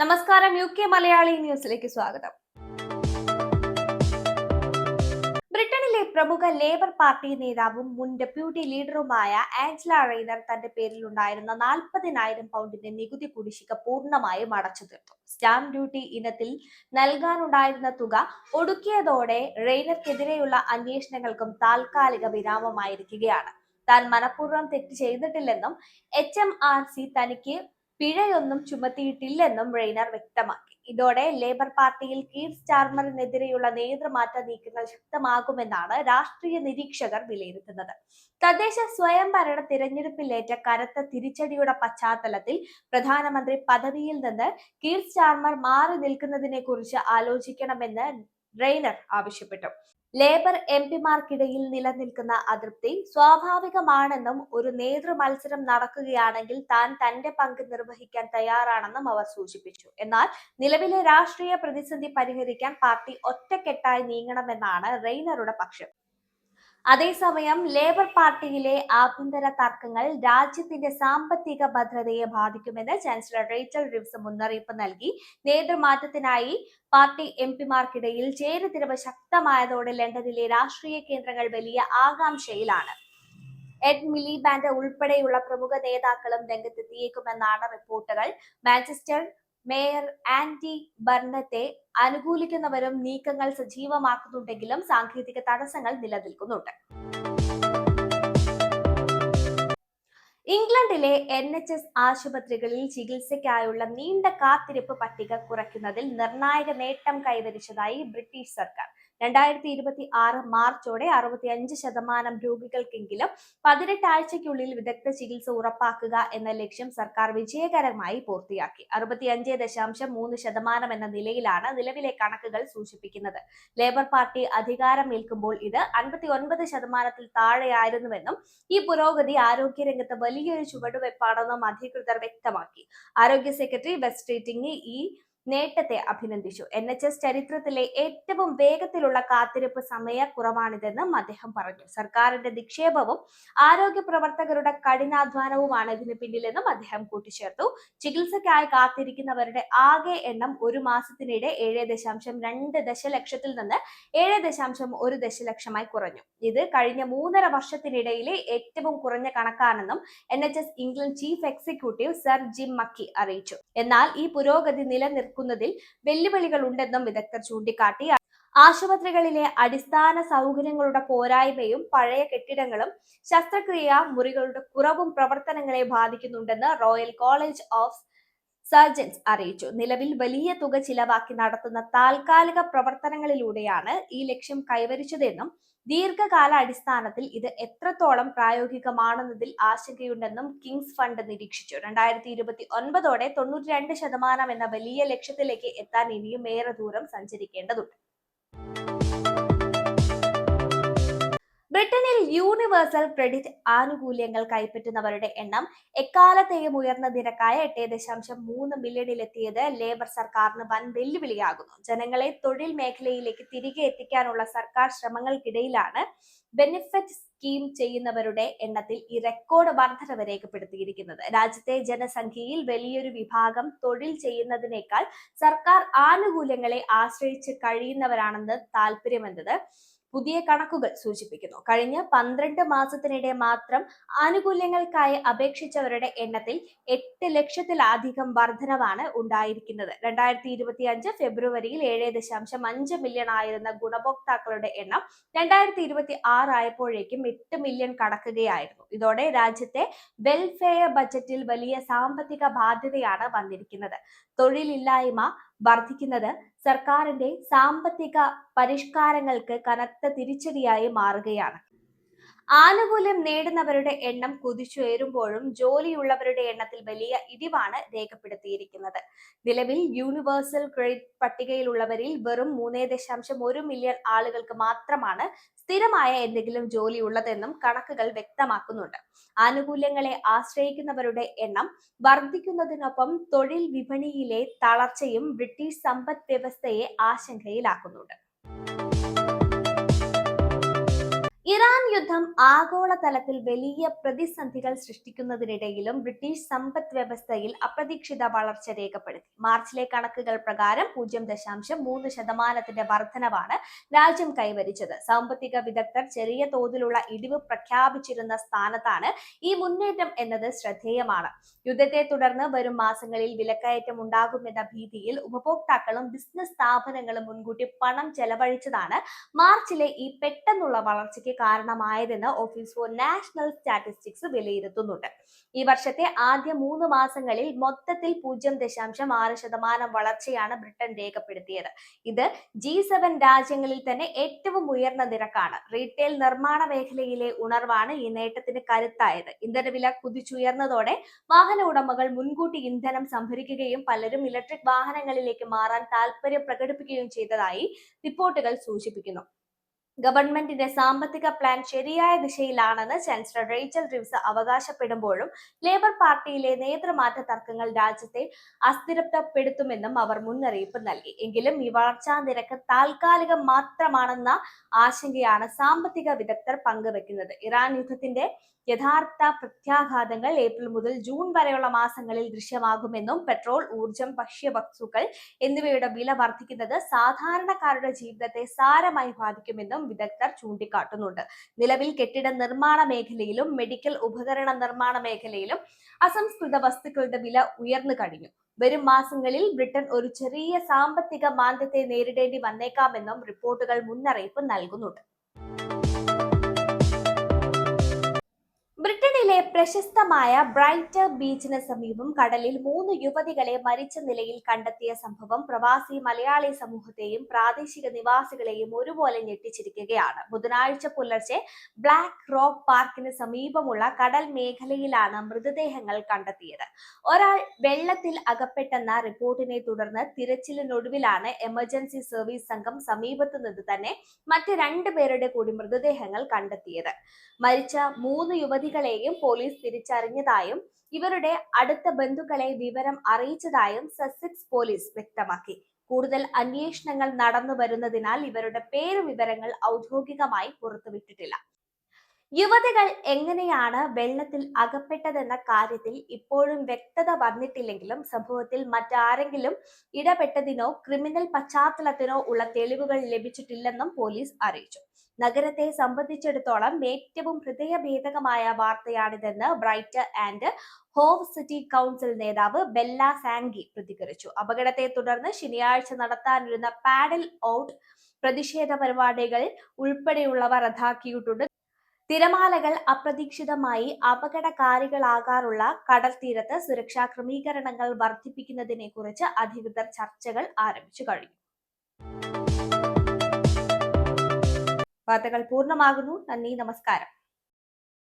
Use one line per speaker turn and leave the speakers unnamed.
നമസ്കാരം, UK മലയാളി ന്യൂസിലേക്ക് സ്വാഗതം. ബ്രിട്ടനിലെ പ്രമുഖ ലേബർ പാർട്ടി നേതാവും മുൻ ഡെപ്യൂട്ടി ലീഡറുമായ ആഞ്ചല റെയ്നർ തന്റെ പേരിലുണ്ടായിരുന്ന 40,000 പൗണ്ടിന്റെ നികുതി കുടിശ്ശിക പൂർണ്ണമായും അടച്ചു തീർത്തു. സ്റ്റാമ്പ് ഡ്യൂട്ടി ഇനത്തിൽ നൽകാനുണ്ടായിരുന്ന തുക ഒടുക്കിയതോടെ റെയ്നർക്കെതിരെയുള്ള അന്വേഷണങ്ങൾക്കും താൽക്കാലിക വിരാമമായിരിക്കുകയാണ്. താൻ മനഃപൂർവ്വം തെറ്റ് ചെയ്തിട്ടില്ലെന്നും HMRC തനിക്ക് പിഴയൊന്നും ചുമത്തിയിട്ടില്ലെന്നും റെയ്നർ വ്യക്തമാക്കി. ഇതോടെ ലേബർ പാർട്ടിയിൽ കീർ സ്റ്റാർമറിനെതിരെയുള്ള നേതൃമാറ്റ നീക്കങ്ങൾ ശക്തമാകുമെന്നാണ് രാഷ്ട്രീയ നിരീക്ഷകർ വിലയിരുത്തുന്നത്. തദ്ദേശ സ്വയംഭരണ തിരഞ്ഞെടുപ്പിലേറ്റ കനത്ത തിരിച്ചടിയുടെ പശ്ചാത്തലത്തിൽ പ്രധാനമന്ത്രി പദവിയിൽ നിന്ന് കീർ സ്റ്റാർമർ മാറി നിൽക്കുന്നതിനെ കുറിച്ച് ആലോചിക്കണമെന്ന് റെയ്നർ ആവശ്യപ്പെട്ടു. ലേബർ MPമാർക്കിടയിൽ നിലനിൽക്കുന്ന അതൃപ്തി സ്വാഭാവികമാണെന്നും ഒരു നേതൃമത്സരം നടക്കുകയാണെങ്കിൽ താൻ തന്റെ പങ്ക് നിർവഹിക്കാൻ തയ്യാറാണെന്നും അവർ സൂചിപ്പിച്ചു. എന്നാൽ നിലവിലെ രാഷ്ട്രീയ പ്രതിസന്ധി പരിഹരിക്കാൻ പാർട്ടി ഒറ്റക്കെട്ടായി നീങ്ങണമെന്നാണ് റെയ്നറുടെ പക്ഷം. അതേസമയം ലേബർ പാർട്ടിയിലെ ആഭ്യന്തര തർക്കങ്ങൾ രാജ്യത്തിന്റെ സാമ്പത്തിക ഭദ്രതയെ ബാധിക്കുമെന്ന് ചാൻസലർ റേച്ചൽ റിവ്സ് മുന്നറിയിപ്പ് നൽകി. നേതൃമാറ്റത്തിനായി പാർട്ടി MPമാർക്കിടയിൽ ചേരിതിരിവ് ശക്തമായതോടെ ലണ്ടനിലെ രാഷ്ട്രീയ കേന്ദ്രങ്ങൾ വലിയ ആകാംക്ഷയിലാണ്. എഡ് മിലിബാൻഡ് ഉൾപ്പെടെയുള്ള പ്രമുഖ നേതാക്കളും രംഗത്തെത്തിയേക്കുമെന്നാണ് റിപ്പോർട്ടുകൾ. മാഞ്ചസ്റ്റർ മേയർ ആൻഡി ബർണത്തെ അനുകൂലിക്കുന്നവരും നീക്കങ്ങൾ സജീവമാക്കുന്നുണ്ടെങ്കിലും സാങ്കേതിക തടസ്സങ്ങൾ നിലനിൽക്കുന്നുണ്ട്. ഇംഗ്ലണ്ടിലെ NHS ആശുപത്രികളിൽ ചികിത്സയ്ക്കായുള്ള നീണ്ട കാത്തിരിപ്പ് പട്ടിക കുറയ്ക്കുന്നതിൽ നിർണായക നേട്ടം കൈവരിച്ചതായി ബ്രിട്ടീഷ് സർക്കാർ. 2026 മാർച്ചോടെ 65% രോഗികൾക്കെങ്കിലും 18 ആഴ്ചയ്ക്കുള്ളിൽ വിദഗ്ധ ചികിത്സ ഉറപ്പാക്കുക എന്ന ലക്ഷ്യം സർക്കാർ വിജയകരമായി പൂർത്തിയാക്കി. 65.3% എന്ന നിലയിലാണ് നിലവിലെ കണക്കുകൾ സൂചിപ്പിക്കുന്നത്. ലേബർ പാർട്ടി അധികാരമേൽക്കുമ്പോൾ ഇത് 59%-ൽ താഴെയായിരുന്നുവെന്നും ഈ പുരോഗതി ആരോഗ്യരംഗത്ത് വലിയൊരു ചുവടുവെപ്പാണെന്നും അധികൃതർ വ്യക്തമാക്കി. ആരോഗ്യ സെക്രട്ടറി വെസ്റ്റ് സ്ട്രീറ്റിംഗ് ഈ നേട്ടത്തെ അഭിനന്ദിച്ചു. NHS ചരിത്രത്തിലെ ഏറ്റവും വേഗത്തിലുള്ള കാത്തിരിപ്പ് സമയക്കുറവാണിതെന്നും അദ്ദേഹം പറഞ്ഞു. സർക്കാരിന്റെ നിക്ഷേപവും ആരോഗ്യ പ്രവർത്തകരുടെ കഠിനാധ്വാനവുമാണ് ഇതിന് പിന്നിലെന്നും അദ്ദേഹം കൂട്ടിച്ചേർത്തു. ചികിത്സയ്ക്കായി കാത്തിരിക്കുന്നവരുടെ ആകെ എണ്ണം ഒരു മാസത്തിനിടെ 7.2 ദശലക്ഷത്തിൽ നിന്ന് 7.1 ദശലക്ഷമായി കുറഞ്ഞു. ഇത് കഴിഞ്ഞ 3.5 വർഷത്തിനിടയിലെ ഏറ്റവും കുറഞ്ഞ കണക്കാണെന്നും NHS England chief executive Sir Jim Mackey അറിയിച്ചു. എന്നാൽ ഈ പുരോഗതി നിലനിർത്തുന്നതിൽ വെല്ലുവിളികൾ ഉണ്ടെന്നും വിദഗ്ധർ ചൂണ്ടിക്കാട്ടി. ആശുപത്രികളിലെ അടിസ്ഥാന സൗകര്യങ്ങളുടെ പോരായ്മയും പഴയ കെട്ടിടങ്ങളും ശസ്ത്രക്രിയാ മുറികളുടെ കുറവും പ്രവർത്തനങ്ങളെ ബാധിക്കുന്നുണ്ടെന്ന് റോയൽ കോളേജ് ഓഫ് സർജൻസ് അറിയിച്ചു. നിലവിൽ വലിയ തുക ചിലവാക്കി നടത്തുന്ന താൽക്കാലിക പ്രവർത്തനങ്ങളിലൂടെയാണ് ഈ ലക്ഷ്യം കൈവരിച്ചതെന്നും ദീർഘകാല അടിസ്ഥാനത്തിൽ ഇത് എത്രത്തോളം പ്രായോഗികമാണെന്നതിൽ ആശങ്കയുണ്ടെന്നും കിങ്സ് ഫണ്ട് നിരീക്ഷിച്ചു. 2029ഓടെ 92% എന്ന വലിയ ലക്ഷ്യത്തിലേക്ക് എത്താൻ ഇനിയും ഏറെ ദൂരം സഞ്ചരിക്കേണ്ടതുണ്ട്. ബ്രിട്ടനിൽ യൂണിവേഴ്സൽ ക്രെഡിറ്റ് ആനുകൂല്യങ്ങൾ കൈപ്പറ്റുന്നവരുടെ എണ്ണം എക്കാലത്തെയും ഉയർന്ന നിരക്കായ 8.3 മില്യണിലെത്തിയത് ലേബർ സർക്കാരിന് വൻ വെല്ലുവിളിയാകുന്നു. ജനങ്ങളെ തൊഴിൽ മേഖലയിലേക്ക് തിരികെ എത്തിക്കാനുള്ള സർക്കാർ ശ്രമങ്ങൾക്കിടയിലാണ് ബെനിഫിറ്റ് സ്കീം ചെയ്യുന്നവരുടെ എണ്ണത്തിൽ ഈ റെക്കോർഡ് വർധനവ് രേഖപ്പെടുത്തിയിരിക്കുന്നത്. രാജ്യത്തെ ജനസംഖ്യയിൽ വലിയൊരു വിഭാഗം തൊഴിൽ ചെയ്യുന്നതിനേക്കാൾ സർക്കാർ ആനുകൂല്യങ്ങളെ ആശ്രയിച്ച് കഴിയുന്നവരാണെന്ന് താല്പര്യമെന്നത് പുതിയ കണക്കുകൾ സൂചിപ്പിക്കുന്നു. കഴിഞ്ഞ 12 മാസത്തിനിടെ മാത്രം ആനുകൂല്യങ്ങൾക്കായി അപേക്ഷിച്ചവരുടെ എണ്ണത്തിൽ 8 ലക്ഷത്തിലധികം വർധനവാണ് ഉണ്ടായിരിക്കുന്നത്. 2025 ഫെബ്രുവരിയിൽ 7.5 മില്യൺ ആയിരുന്ന ഗുണഭോക്താക്കളുടെ എണ്ണം 2026 ആയപ്പോഴേക്കും 8 മില്യൺ കടക്കുകയായിരുന്നു. ഇതോടെ രാജ്യത്തെ വെൽഫെയർ ബജറ്റിൽ വലിയ സാമ്പത്തിക ബാധ്യതയാണ് വന്നിരിക്കുന്നത്. തൊഴിലില്ലായ്മ വർദ്ധിക്കുന്നത് സർക്കാരിന്റെ സാമ്പത്തിക പരിഷ്കാരങ്ങൾക്ക് കനത്ത തിരിച്ചടിയായി മാറുകയാണ്. ആനുകൂല്യം നേടുന്നവരുടെ എണ്ണം കുതിച്ചുയരുമ്പോഴും ജോലിയുള്ളവരുടെ എണ്ണത്തിൽ വലിയ ഇടിവാണ് രേഖപ്പെടുത്തിയിരിക്കുന്നത്. നിലവിൽ യൂണിവേഴ്സൽ ക്രെഡിറ്റ് പട്ടികയിലുള്ളവരിൽ വെറും 3.1 മില്യൺ ആളുകൾക്ക് മാത്രമാണ് സ്ഥിരമായ എന്തെങ്കിലും ജോലി ഉള്ളതെന്നും കണക്കുകൾ വ്യക്തമാക്കുന്നുണ്ട്. ആനുകൂല്യങ്ങളെ ആശ്രയിക്കുന്നവരുടെ എണ്ണം വർദ്ധിക്കുന്നതിനൊപ്പം തൊഴിൽ വിപണിയിലെ തളർച്ചയും ബ്രിട്ടീഷ് സമ്പദ് വ്യവസ്ഥയെ ആശങ്കയിലാക്കുന്നുണ്ട്. ഇറാൻ യുദ്ധം ആഗോളതലത്തിൽ വലിയ പ്രതിസന്ധികൾ സൃഷ്ടിക്കുന്നതിനിടയിലും ബ്രിട്ടീഷ് സമ്പദ് വ്യവസ്ഥയിൽ അപ്രതീക്ഷിത വളർച്ച രേഖപ്പെടുത്തി. മാർച്ചിലെ കണക്കുകൾ പ്രകാരം 0.3% വർധനവാണ് രാജ്യം കൈവരിച്ചത്. സാമ്പത്തിക വിദഗ്ധർ ചെറിയ തോതിലുള്ള ഇടിവ് പ്രഖ്യാപിച്ചിരുന്ന സ്ഥാനത്താണ് ഈ മുന്നേറ്റം എന്നത് ശ്രദ്ധേയമാണ്. യുദ്ധത്തെ തുടർന്ന് വരും മാസങ്ങളിൽ വിലക്കയറ്റം ഉണ്ടാകുമെന്ന ഭീതിയിൽ ഉപഭോക്താക്കളും ബിസിനസ് സ്ഥാപനങ്ങളും മുൻകൂട്ടി പണം ചെലവഴിച്ചതാണ് മാർച്ചിലെ ഈ പെട്ടെന്നുള്ള വളർച്ചയ്ക്ക് കാരണമായതെന്ന് ഓഫീസ് ഫോർ നാഷണൽ സ്റ്റാറ്റിസ്റ്റിക്സ് വിലയിരുത്തുന്നുണ്ട്. ഈ വർഷത്തെ ആദ്യ 3 മാസങ്ങളിൽ മൊത്തത്തിൽ 0.6% വളർച്ചയാണ് ബ്രിട്ടൻ രേഖപ്പെടുത്തിയത്. ഇത് G7 രാജ്യങ്ങളിൽ തന്നെ ഏറ്റവും ഉയർന്ന നിരക്കാണ്. റീറ്റെയിൽ നിർമ്മാണ മേഖലയിലെ ഉണർവാണ് ഈ നേട്ടത്തിന് കരുത്തായത്. ഇന്ധനവില കുതിച്ചുയർന്നതോടെ വാഹന ഉടമകൾ മുൻകൂട്ടി ഇന്ധനം സംഭരിക്കുകയും പലരും ഇലക്ട്രിക് വാഹനങ്ങളിലേക്ക് മാറാൻ താൽപര്യം പ്രകടിപ്പിക്കുകയും ചെയ്തതായി റിപ്പോർട്ടുകൾ സൂചിപ്പിക്കുന്നു. ഗവൺമെന്റിന്റെ സാമ്പത്തിക പ്ലാൻ ശരിയായ ദിശയിലാണെന്ന് ചാൻസലർ റേച്ചൽ റിവ്സ് അവകാശപ്പെടുമ്പോഴും ലേബർ പാർട്ടിയിലെ നേതൃമാറ്റ തർക്കങ്ങൾ രാജ്യത്തെ അസ്ഥിരപ്പെടുത്തുമെന്നും അവർ മുന്നറിയിപ്പ് നൽകി. എങ്കിലും ഈ വളർച്ചാ നിരക്ക് താൽക്കാലികം മാത്രമാണെന്ന ആശങ്കയാണ് സാമ്പത്തിക വിദഗ്ധർ പങ്കുവെക്കുന്നത്. ഇറാൻ യുദ്ധത്തിന്റെ യഥാർത്ഥ പ്രത്യാഘാതങ്ങൾ ഏപ്രിൽ മുതൽ ജൂൺ വരെയുള്ള മാസങ്ങളിൽ ദൃശ്യമാകുമെന്നും പെട്രോൾ, ഊർജം, ഭക്ഷ്യവസ്തുക്കൾ എന്നിവയുടെ വില വർദ്ധിക്കുന്നത് സാധാരണക്കാരുടെ ജീവിതത്തെ സാരമായി ബാധിക്കുമെന്നും വിദഗ്ധർ ചൂണ്ടിക്കാട്ടുന്നുണ്ട്. നിലവിൽ കെട്ടിട നിർമ്മാണ മേഖലയിലും മെഡിക്കൽ ഉപകരണ നിർമ്മാണ മേഖലയിലും അസംസ്കൃത വസ്തുക്കളുടെ വില ഉയർന്നു കഴിഞ്ഞു. വരും മാസങ്ങളിൽ ബ്രിട്ടൻ ഒരു ചെറിയ സാമ്പത്തിക മാന്ദ്യത്തെ നേരിടേണ്ടി വന്നേക്കാമെന്നും റിപ്പോർട്ടുകൾ മുന്നറിയിപ്പ് നൽകുന്നുണ്ട്. ബ്രിട്ടനിലെ പ്രശസ്തമായ ബ്രൈറ്റർ ബീച്ചിന് സമീപം കടലിൽ 3 യുവതികളെ മരിച്ച നിലയിൽ കണ്ടെത്തിയ സംഭവം പ്രവാസി മലയാളി സമൂഹത്തെയും പ്രാദേശിക നിവാസികളെയും ഒരുപോലെ ഞെട്ടിച്ചിരിക്കുകയാണ്. ബുധനാഴ്ച പുലർച്ചെ ബ്ലാക്ക് റോക്ക് പാർക്കിന് സമീപമുള്ള കടൽ മേഖലയിലാണ് മൃതദേഹങ്ങൾ കണ്ടെത്തിയത്. ഒരാൾ വെള്ളത്തിൽ അകപ്പെട്ടെന്ന റിപ്പോർട്ടിനെ തുടർന്ന് തിരച്ചിലിനൊടുവിലാണ് എമർജൻസി സർവീസ് സംഘം സമീപത്തു നിന്ന് തന്നെ മറ്റ് 2 പേരുടെ കൂടി മൃതദേഹങ്ങൾ കണ്ടെത്തിയത്. മരിച്ച 3 യുവതികളെയും പോലീസ് തിരിച്ചറിഞ്ഞതായും ഇവരുടെ അടുത്ത ബന്ധുക്കളെ വിവരം അറിയിച്ചതായും സസെക്സ് പോലീസ് വ്യക്തമാക്കി. കൂടുതൽ അന്വേഷണങ്ങൾ നടന്നു വരുന്നതിനാൽ ഇവരുടെ വിവരങ്ങൾ ഔദ്യോഗികമായി പുറത്തുവിട്ടിട്ടില്ല. യുവതികൾ എങ്ങനെയാണ് വെള്ളത്തിൽ അകപ്പെട്ടതെന്ന കാര്യത്തിൽ ഇപ്പോഴും വ്യക്തത വന്നിട്ടില്ലെങ്കിലും സംഭവത്തിൽ മറ്റാരെങ്കിലും ഇടപെട്ടതിനോ ക്രിമിനൽ പശ്ചാത്തലത്തിനോ ഉള്ള തെളിവുകൾ ലഭിച്ചിട്ടില്ലെന്നും പോലീസ് അറിയിച്ചു. നഗരത്തെ സംബന്ധിച്ചിടത്തോളം ഏറ്റവും ഹൃദയഭേദകമായ വാർത്തയാണിതെന്ന് Brighton and Hove City Council നേതാവ് ബെല്ല സാങ്കി പ്രതികരിച്ചു. അപകടത്തെ തുടർന്ന് ശനിയാഴ്ച നടത്താനിരുന്ന പാഡൽ ഔട്ട് പ്രതിഷേധ പരിപാടികൾ ഉൾപ്പെടെയുള്ളവ റദ്ദാക്കിയിട്ടുണ്ട്. തിരമാലകൾ അപ്രതീക്ഷിതമായി അപകടകാരികളാകാറുള്ള കടൽ തീരത്ത് സുരക്ഷാ ക്രമീകരണങ്ങൾ വർദ്ധിപ്പിക്കുന്നതിനെ കുറിച്ച് അധികൃതർ ചർച്ചകൾ ആരംഭിച്ചു കഴിഞ്ഞു. വാർത്തകൾ പൂർണ്ണമാകുന്നു. നന്ദി, നമസ്കാരം.